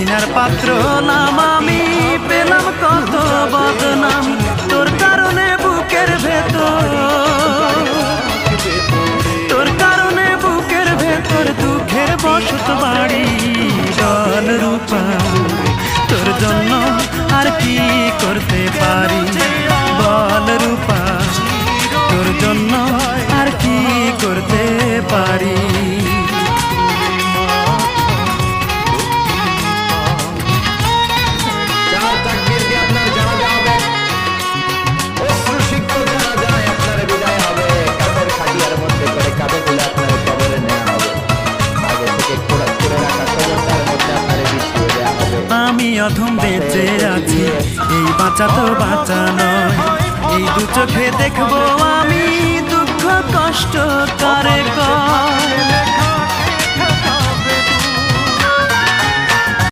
ঘৃণার পাত্র নাম আমি, পেলাম কত বদনাম তোর কারণে বুকের ভেতর, তোর কারণে বুকের ভেতর দুঃখের বসত বাড়ি। বল রূপা তোর জন্য আর কি করতে পারি, বল রূপা তোর জন্য আর কি করতে পারি। আমি অধম বেঁচে আছি, এই বাঁচা তো বাঁচা নয়, এই দু চোখে দেখবো আমি দুঃখ কষ্ট কারে কয়।